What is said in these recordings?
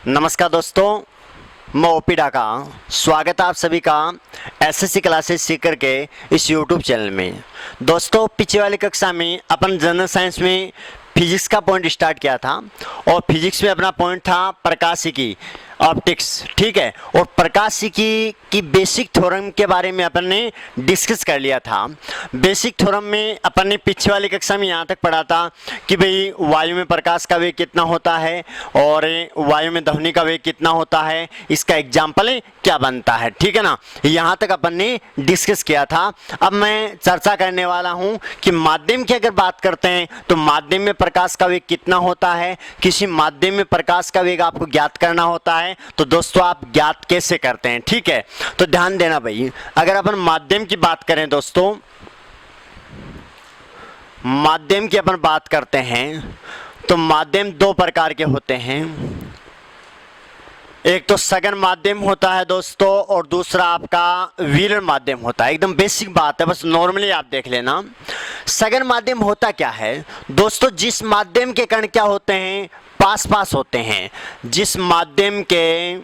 नमस्कार दोस्तों, मैं ओपी डाका। स्वागत है आप सभी का एसएससी क्लासेस सीकर के इस यूट्यूब चैनल में। दोस्तों, पिछले वाली कक्षा में अपन जनरल साइंस में फिजिक्स का पॉइंट स्टार्ट किया था और फिजिक्स में अपना पॉइंट था प्रकाशिकी, ऑप्टिक्स, ठीक है। और प्रकाशिकी की बेसिक थ्योरम के बारे में अपन ने डिस्कस कर लिया था। बेसिक थ्योरम में अपन ने पिछले वाली कक्षा में यहाँ तक पढ़ा था कि भाई वायु में प्रकाश का वेग कितना होता है और वायु में ध्वनि का वेग कितना होता है, इसका एग्जाम्पल क्या बनता है, ठीक है ना। यहाँ तक अपन ने डिस्कस किया था। अब मैं चर्चा करने वाला हूँ कि माध्यम की अगर बात करते हैं तो माध्यम में प्रकाश का वेग कितना होता है। किसी माध्यम में प्रकाश का वेग आपको ज्ञात करना होता है तो दोस्तों आप ज्ञात कैसे करते हैं, ठीक है। तो ध्यान देना भाई, अगर अपन माध्यम की बात करें दोस्तों, माध्यम की अपन बात करते हैं तो माध्यम दो प्रकार के होते हैं। एक तो सघन माध्यम होता है दोस्तों और दूसरा आपका विरल माध्यम होता है। एकदम बेसिक बात है, बस नॉर्मली आप देख लेना। सघन माध्यम होता क्या है दोस्तों, जिस माध्यम के कण क्या होते हैं, पास पास होते हैं। जिस माध्यम के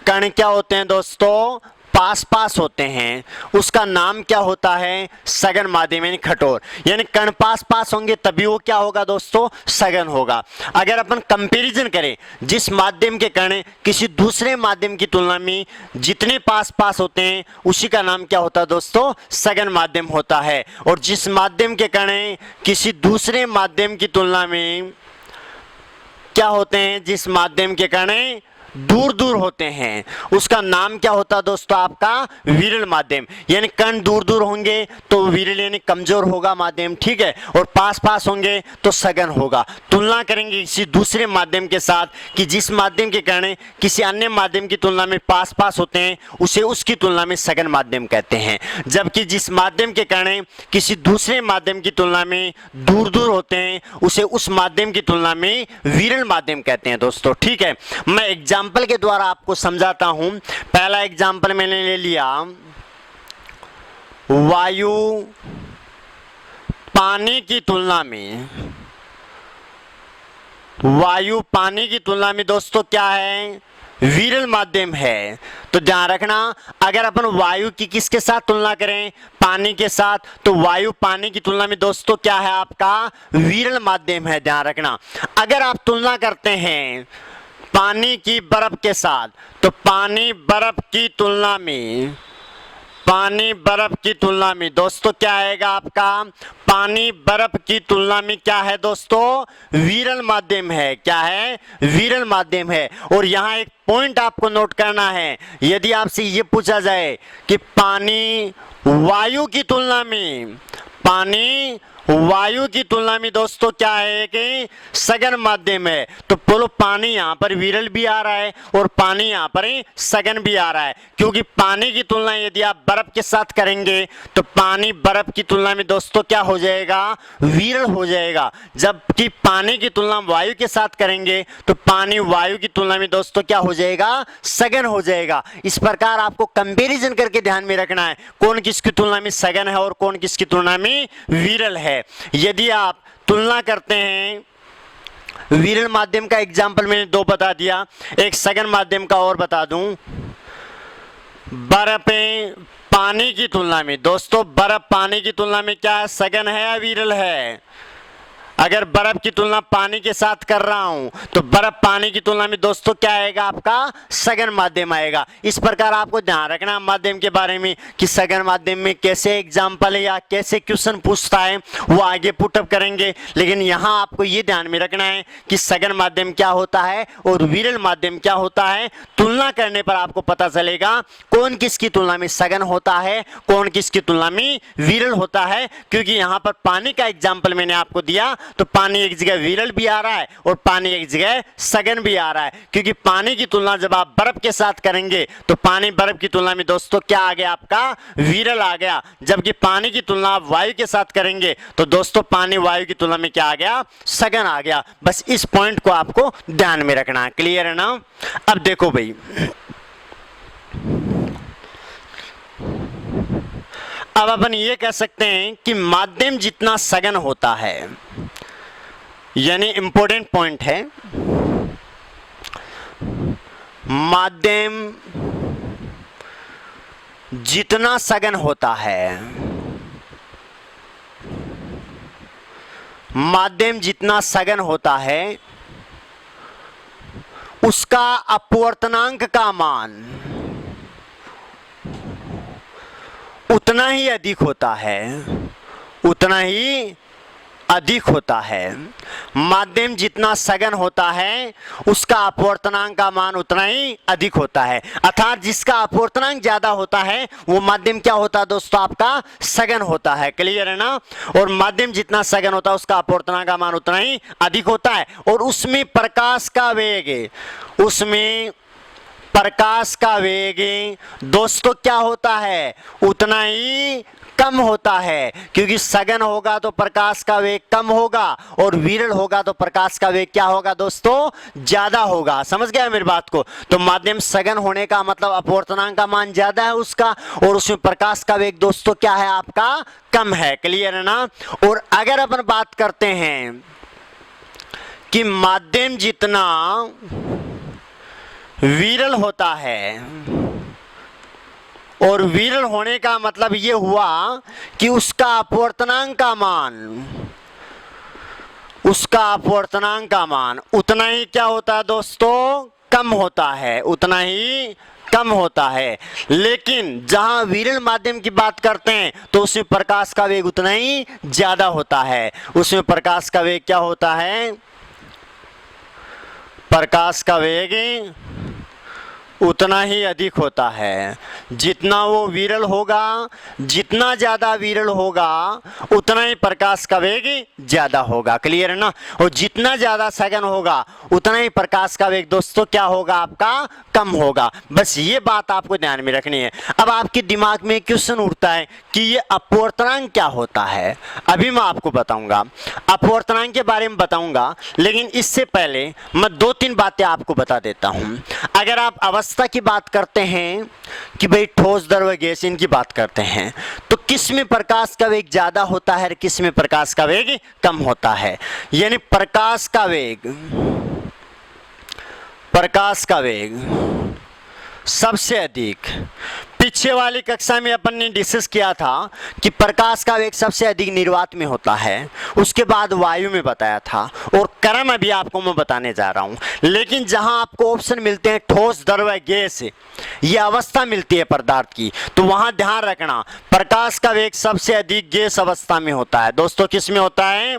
कण क्या होते हैं दोस्तों, पास पास होते हैं, उसका नाम क्या होता है, सघन माध्यम यानी कठोर। यानी कण पास पास होंगे तभी वो क्या होगा दोस्तों, सघन होगा। अगर अपन कंपैरिजन करें, जिस माध्यम के कण किसी दूसरे माध्यम की तुलना में जितने पास पास होते हैं उसी का नाम क्या होता है दोस्तों, सघन माध्यम होता है। और जिस माध्यम के कण किसी दूसरे माध्यम की तुलना में क्या होते हैं, जिस माध्यम के कण दूर दूर होते हैं उसका नाम क्या होता है दोस्तों, आपका विरल माध्यम। यानी कण दूर दूर होंगे तो विरल यानी कमजोर होगा माध्यम, ठीक है। और पास पास होंगे तो सघन होगा। तुलना करेंगे किसी दूसरे माध्यम के साथ कि जिस माध्यम के कण किसी अन्य माध्यम की तुलना में पास पास होते हैं उसे उसकी तुलना में सघन माध्यम कहते हैं। जबकि जिस माध्यम के कण किसी दूसरे माध्यम की तुलना में दूर दूर होते हैं उसे उस माध्यम की तुलना में विरल माध्यम कहते हैं दोस्तों, ठीक है। मैं एग्जाम्पल के द्वारा आपको समझाता हूं। पहला एग्जाम्पल मैंने ले लिया, वायु पानी की तुलना में, वायु पानी की तुलना में दोस्तों क्या है, विरल माध्यम है। तो ध्यान रखना, अगर अपन वायु की किसके साथ तुलना करें, पानी के साथ, तो वायु पानी की तुलना में दोस्तों क्या है, आपका विरल माध्यम है। ध्यान रखना, अगर आप तुलना करते हैं पानी की बर्फ के साथ तो पानी बर्फ की तुलना में, पानी बर्फ की तुलना में दोस्तों क्या आएगा आपका, पानी बर्फ की तुलना में क्या है दोस्तों, विरल माध्यम है। क्या है, विरल माध्यम है। और यहां एक पॉइंट आपको नोट करना है, यदि आपसे ये पूछा जाए कि पानी वायु की तुलना में, पानी वायु की तुलना में दोस्तों क्या है कि सघन माध्यम है, तो बोलो पानी यहां पर विरल भी आ रहा है और पानी यहां पर सघन भी आ रहा है। क्योंकि पानी की तुलना यदि आप बर्फ के साथ करेंगे तो पानी बर्फ की तुलना में दोस्तों क्या हो जाएगा, विरल हो जाएगा। जबकि पानी की तुलना वायु के साथ करेंगे तो पानी वायु की तुलना में दोस्तों क्या हो जाएगा, सघन हो जाएगा। इस प्रकार आपको कंपैरिजन करके ध्यान में रखना है कौन किसकी तुलना में सघन है और कौन किसकी तुलना में विरल है। यदि आप तुलना करते हैं, विरल माध्यम का एग्जाम्पल मैंने दो बता दिया, एक सघन माध्यम का और बता दूं। बर्फ पानी की तुलना में दोस्तों, बर्फ पानी की तुलना में क्या है, सघन है या विरल है। अगर बर्फ की तुलना पानी के साथ कर रहा हूं तो बर्फ पानी की तुलना में दोस्तों क्या आएगा, आपका सघन माध्यम आएगा। इस प्रकार आपको ध्यान रखना माध्यम के बारे में कि सघन माध्यम में कैसे एग्जाम्पल या कैसे क्वेश्चन पूछता है वो आगे पुटअप करेंगे। लेकिन यहां आपको ये ध्यान में रखना है कि सघन माध्यम क्या होता है और विरल माध्यम क्या होता है। तुलना करने पर आपको पता चलेगा कौन किसकी तुलना में सघन होता है, कौन किसकी तुलना में विरल होता है। क्योंकि यहां पर पानी का एग्जाम्पल मैंने आपको दिया तो पानी एक जगह विरल भी आ रहा है और पानी एक जगह सघन भी आ रहा है। क्योंकि पानी की तुलना जब आप बर्फ के साथ करेंगे तो पानी बर्फ की तुलना में दोस्तों क्या आ गया, आपका विरल आ गया। जबकि पानी की तुलना आप वायु के साथ करेंगे तो दोस्तों पानी वायु की तुलना में क्या आ गया, सघन आ गया। बस इस पॉइंट को आपको ध्यान में रखना है। क्लियर है ना। अब देखो भाई, अब अपन ये कह सकते हैं कि माध्यम जितना सघन होता है, यानी इंपॉर्टेंट पॉइंट है, माध्यम जितना सघन होता है, माध्यम जितना सघन होता है उसका अपवर्तनांक का मान उतना ही अधिक होता है, उतना ही अधिक होता है। माध्यम जितना सघन होता है उसका अपवर्तनांक का मान उतना ही अधिक होता है, अर्थात जिसका अपवर्तनांक ज्यादा होता है वो माध्यम क्या होता है दोस्तों, आपका सघन होता है। क्लियर है ना। और माध्यम जितना सघन होता है उसका अपवर्तनांक का मान उतना ही अधिक होता है। और उसमें प्रकाश का वेग, उसमें प्रकाश का वेग दोस्तों क्या होता है, उतना ही कम होता है, क्योंकि सघन होगा तो प्रकाश का वेग कम होगा और विरल होगा तो प्रकाश का वेग क्या होगा दोस्तों, ज्यादा होगा। समझ गया मेरी बात को। तो माध्यम सघन होने का मतलब अपवर्तनांक का मान ज्यादा है उसका, और उसमें प्रकाश का वेग दोस्तों क्या है आपका, कम है। क्लियर है ना। और अगर अपन बात करते हैं कि माध्यम जितना विरल होता है, और विरल होने का मतलब ये हुआ कि उसका अपवर्तनांक का मान, उसका अपवर्तनांक का मान उतना ही क्या होता है दोस्तों, कम होता है, उतना ही कम होता है। लेकिन जहां विरल माध्यम की बात करते हैं तो उसमें प्रकाश का वेग उतना ही ज्यादा होता है। उसमें प्रकाश का वेग क्या होता है, प्रकाश का वेग उतना ही अधिक होता है। जितना वो विरल होगा, जितना ज्यादा विरल होगा उतना ही प्रकाश का वेग ज्यादा होगा। क्लियर है ना। और जितना ज्यादा सघन होगा उतना ही प्रकाश का वेग दोस्तों क्या होगा, आपका कम होगा। बस ये बात आपको ध्यान में रखनी है। अब आपके दिमाग में क्वेश्चन उठता है कि ये अपवर्तनांक क्या होता है। अभी मैं आपको बताऊंगा, अपवर्तनांक के बारे में बताऊंगा, लेकिन इससे पहले मैं दो तीन बातें आपको बता देता हूं। अगर आप अवस्था की बात करते हैं कि भाई ठोस, द्रव, गैस, इनकी बात करते हैं तो किस में प्रकाश का वेग ज्यादा होता है, किस में प्रकाश का वेग कम होता है। यानी प्रकाश का वेग, प्रकाश का वेग सबसे अधिक, पीछे वाली कक्षा में अपन ने डिस्कस किया था कि प्रकाश का वेग सबसे अधिक निर्वात में होता है, उसके बाद वायु में बताया था, और क्रम अभी आपको मैं बताने जा रहा हूं। लेकिन जहां आपको ऑप्शन मिलते हैं ठोस, द्रव, गैस, ये अवस्था मिलती है पदार्थ की, तो वहां ध्यान रखना प्रकाश का वेग सबसे अधिक गैस अवस्था में होता है। दोस्तों किस में होता है,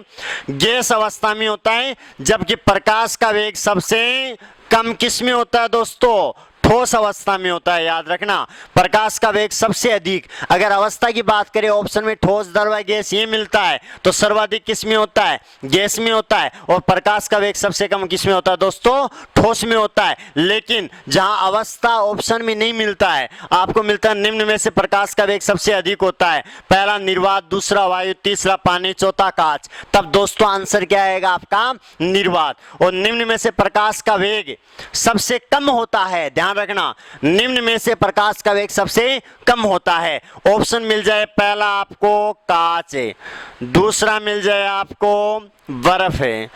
गैस अवस्था में होता है। जबकि प्रकाश का वेग सबसे कम किस में होता है दोस्तों, ठोस अवस्था में होता है। याद रखना प्रकाश का वेग सबसे अधिक, अगर अवस्था की बात करें ऑप्शन में ठोस, द्रव, गैस ये मिलता है तो सर्वाधिक किस में होता है, गैस में होता है। और प्रकाश का वेग सबसे कम किस में होता है दोस्तों, ठोस में होता है। लेकिन जहां अवस्था ऑप्शन में नहीं मिलता है, आपको मिलता है निम्न में से प्रकाश का वेग सबसे अधिक होता है, पहला निर्वात, दूसरा वायु, तीसरा पानी, चौथा कांच, तब दोस्तों आंसर क्या आएगा आपका, निर्वात। और निम्न में से प्रकाश का वेग सबसे कम होता है, ध्यान रखना निम्न में से प्रकाश का वेग सबसे कम होता है। ऑप्शन मिल जाए, पहला आपको कांच है, दूसरा मिल जाए आपको बर्फ है,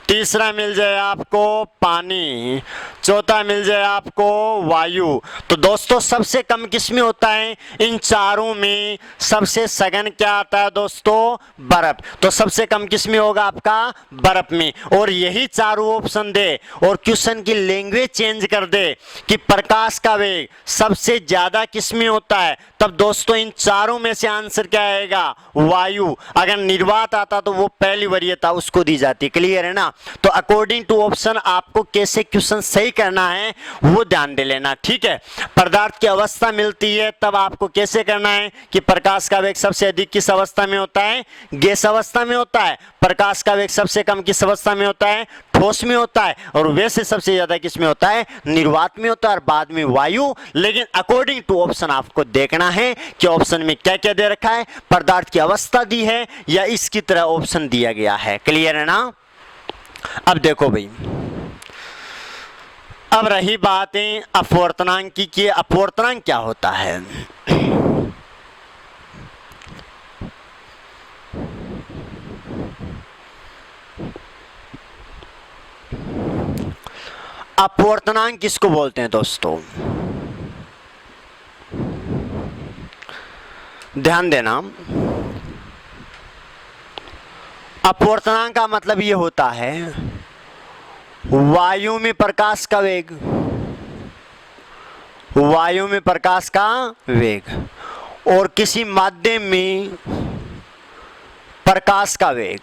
तीसरा मिल जाए आपको पानी, चौथा मिल जाए आपको वायु। तो दोस्तों सबसे कम किस में होता है, इन चारों में सबसे सघन क्या आता है दोस्तों, बर्फ। तो सबसे कम किस में होगा आपका, बर्फ में। और यही चारों ऑप्शन दे और क्वेश्चन की लैंग्वेज चेंज कर दे कि प्रकाश का वेग सबसे ज्यादा किस में होता है, तब दोस्तों इन चारों में से आंसर क्या आएगा, वायु। अगर निर्वात आता तो वो पहली वरीयता उसको दी जाती। क्लियर है ना। तो अकॉर्डिंग टू ऑप्शन आपको कैसे क्वेश्चन सही करना है वो ध्यान दे लेना, ठीक है। पदार्थ की अवस्था मिलती है तब आपको कैसे करना है कि प्रकाश का वेग सबसे अधिक किस अवस्था में होता है, गैस अवस्था में होता है। प्रकाश का वेग सबसे कम किस अवस्था में होता है, ठोस में होता है। और वैसे सबसे ज्यादा किस में होता है, निर्वात में होता है, और बाद में वायु। लेकिन अकॉर्डिंग टू ऑप्शन आपको देखना है कि ऑप्शन में क्या क्या दे रखा है, पदार्थ की अवस्था दी है या इसकी तरह ऑप्शन दिया गया है। क्लियर है ना। अब देखो भाई, अब रही बातें अपवर्तनांक की कि अपवर्तनांक क्या होता है। अपवर्तनांक किसको बोलते हैं दोस्तों? ध्यान देना, अपवर्तनांक का मतलब ये होता है वायु में प्रकाश का वेग, वायु में प्रकाश का वेग और किसी माध्यम में प्रकाश का वेग,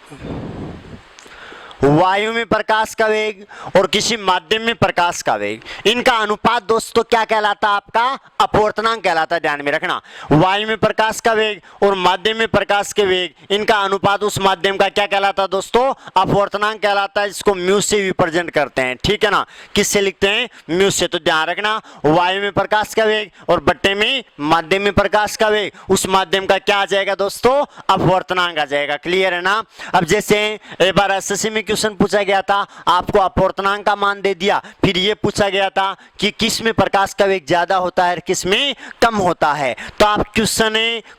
वायु में प्रकाश का वेग और किसी माध्यम में प्रकाश का वेग, इनका अनुपात दोस्तों क्या कहलाता है? आपका अपवर्तनांक कहलाता है। ध्यान में रखना, वायु में प्रकाश का वेग और माध्यम में प्रकाश के वेग, इनका अनुपात उस माध्यम का क्या कहलाता है दोस्तों? अपवर्तनांक कहलाता है, जिसको म्यू से रिप्रेजेंट करते हैं। ठीक है ना, किससे लिखते हैं? म्यू से। तो ध्यान रखना, वायु में प्रकाश का वेग और बट्टे में माध्यम में प्रकाश का वेग, उस माध्यम का क्या आ जाएगा दोस्तों? अपवर्तनांक आ जाएगा। क्लियर है ना? अब जैसे एक बार एसएससी में क्वेश्चन पूछा गया था, आपको अपवर्तनांक का मान दे दिया, फिर ये पूछा गया था कि किस में प्रकाश का वेग ज्यादा होता है, किस में कम होता है। तो आप क्वेश्चन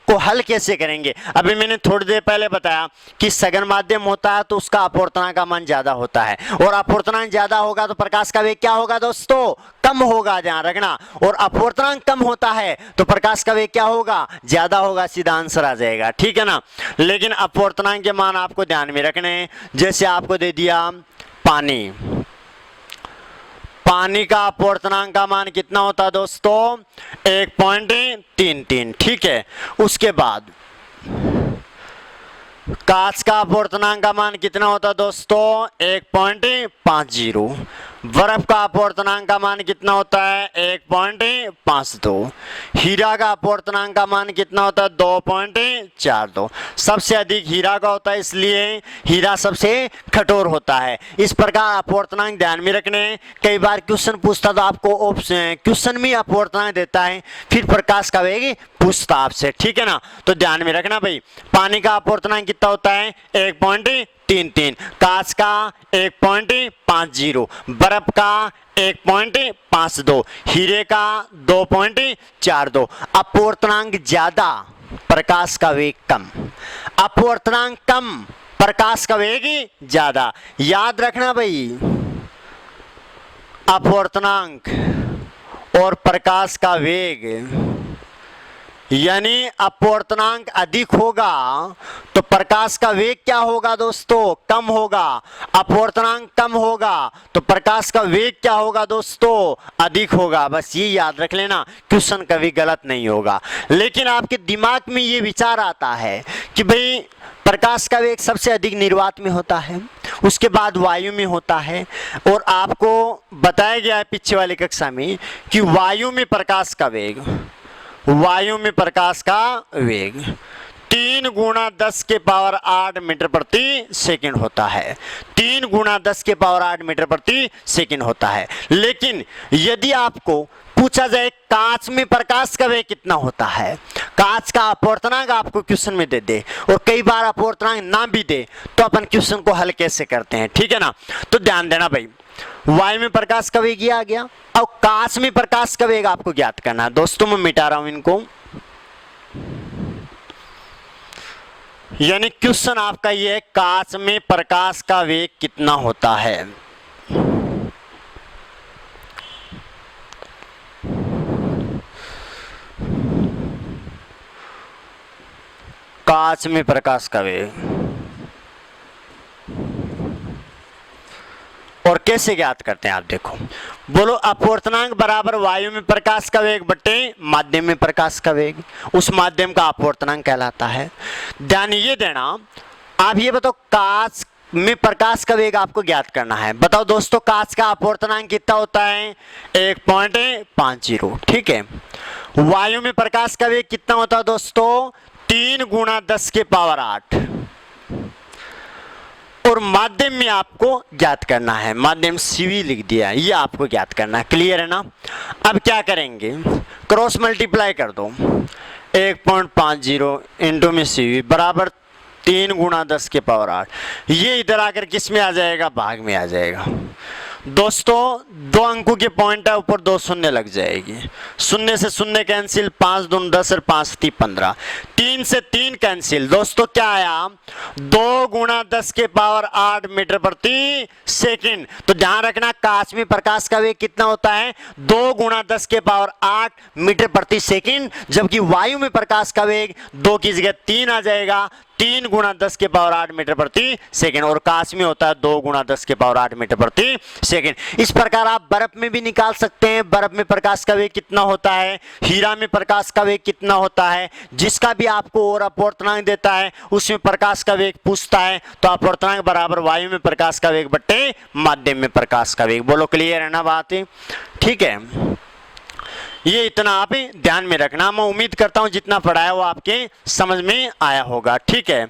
को हल कैसे करेंगे? अभी मैंने थोड़ी देर पहले बताया कि सघन माध्यम होता है तो उसका अपवर्तनांक का मान ज्यादा होता है, और अपवर्तनांक ज्यादा होगा तो प्रकाश का वेग क्या होगा दोस्तों? कम होगा। ध्यान रखना, और अपवर्तनांक कम होता है तो प्रकाश का वेग क्या होगा? ज्यादा होगा। सीधा आंसर आ जाएगा। ठीक है ना? लेकिन अपवर्तनांक के मान आपको ध्यान में रखने हैं। जैसे आपको दे दिया पानी, पानी का अपवर्तनांक का मान कितना होता है दोस्तों? 1.33। ठीक है, उसके बाद कांच का अपवर्तनांक का मान कितना होता है दोस्तों? 1.50। बर्फ का अपवर्तनांक का मान कितना होता है? 1.52। हीरा का अपवर्तनांक का मान कितना होता है? 2.42। सबसे अधिक हीरा का होता है, इसलिए हीरा सबसे कठोर होता है। इस प्रकार अपवर्तनांक ध्यान में रखने। कई बार क्वेश्चन पूछता तो आपको ऑप्शन क्वेश्चन में अपवर्तनांक देता है, फिर प्रकाश का वेग पूछता आपसे। ठीक है ना? तो ध्यान में रखना भाई, पानी का अपवर्तनांक कितना होता है? 1.33। कांच का 1.50। बर्फ का 1.52। हीरे का 2.42। अपवर्तनांक ज्यादा, प्रकाश का वेग कम। अपवर्तनांक कम, प्रकाश का वेग ज्यादा। याद रखना भाई, अपवर्तनांक और प्रकाश का वेग, यानी अपवर्तनांक अधिक होगा तो प्रकाश का वेग क्या होगा दोस्तों? कम होगा। अपवर्तनांक कम होगा तो प्रकाश का वेग क्या होगा दोस्तों? अधिक होगा। बस ये याद रख लेना, क्वेश्चन कभी गलत नहीं होगा। लेकिन आपके दिमाग में ये विचार आता है कि भाई प्रकाश का वेग सबसे अधिक निर्वात में होता है, उसके बाद वायु में होता है, और आपको बताया गया है पीछे वाली कक्षा में कि वायु में प्रकाश का वेग, वायु में प्रकाश का वेग 3 × 10⁸ मीटर प्रति सेकंड होता है। 3 × 10⁸ मीटर प्रति सेकंड होता है। लेकिन यदि आपको पूछा जाए कांच में प्रकाश का वेग कितना होता है, कांच का अपवर्तनांक आपको क्वेश्चन में दे दे और कई बार अपवर्तनांक ना भी दे, तो अपन क्वेश्चन को हल कैसे करते हैं? ठीक है ना? तो ध्यान देना भाई, वायु में प्रकाश का वेग ये आ गया। अब कांच में प्रकाश का वेग आपको ज्ञात करना है। दोस्तों मैं मिटा रहा हूं इनको, यानी क्वेश्चन आपका ये है, कांच में प्रकाश का वेग कितना होता है? कांच में प्रकाश का वेग, और कैसे ज्ञात करते हैं आप देखो। बोलो, अपवर्तनांक बराबर वायु में प्रकाश का वेग बट्टे माध्यम में प्रकाश का वेग, उस माध्यम का अपवर्तनांक कहलाता है। ध्यान ये देना, आप ये बताओ कांच में प्रकाश का वेग आपको ज्ञात करना है। बताओ दोस्तों, कांच का अपवर्तनांक कितना होता है? 1.50। ठीक है, वायु में प्रकाश का वेग कितना होता है दोस्तों? 3 × 10⁸, और माध्यम में आपको ज्ञात करना है। माध्यम सीवी लिख दिया, ये आपको ज्ञात करना है। क्लियर है ना? अब क्या करेंगे, क्रॉस मल्टीप्लाई कर दो। 1.50 इंटू में सीवी बराबर 3 × 10⁸। ये इधर आकर किस में आ जाएगा? भाग में आ जाएगा। दोस्तों 2 अंकों के पॉइंट है, ऊपर 2 शून्य लग जाएगी, शून्य से शून्य कैंसिल, 5 दूनी 10 और 5 3 15, 3 से 3 कैंसिल। दोस्तों क्या आया, 2 गुणा 10 के पावर 8 मीटर प्रति सेकंड। तो ध्यान रखना कांच में प्रकाश का वेग कितना होता है, 2 गुणा 10 के पावर 8 मीटर प्रति सेकंड, जबकि वायु में प्रकाश का वेग 2 की जगह 3 आ जाएगा, 3 गुणा 10 के पावर 8 मीटर प्रति सेकंड, और कांच में होता है 2 गुणा 10 के पावर 8 मीटर प्रति सेकंड। इस प्रकार आप बर्फ में भी निकाल सकते हैं, बर्फ में प्रकाश का वेग कितना होता है, हीरा में प्रकाश का वेग कितना होता है, जिसका भी आपको और अपवर्तनांक देता है उसमें प्रकाश का वेग पूछता है, तो अपवर्तनांक बराबर वायु में प्रकाश का वेग बट्टे माध्यम में प्रकाश का वेग। बोलो क्लियर है ना बात, ठीक है। ये इतना आप ध्यान में रखना। मैं उम्मीद करता हूं जितना पढ़ाया वो आपके समझ में आया होगा, ठीक है।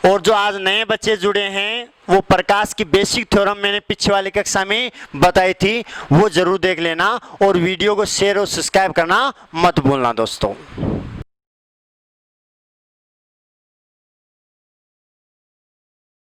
और जो आज नए बच्चे जुड़े हैं वो प्रकाश की बेसिक थ्योरम मैंने पीछे वाली कक्षा में बताई थी, वो जरूर देख लेना, और वीडियो को शेयर और सब्सक्राइब करना मत भूलना दोस्तों।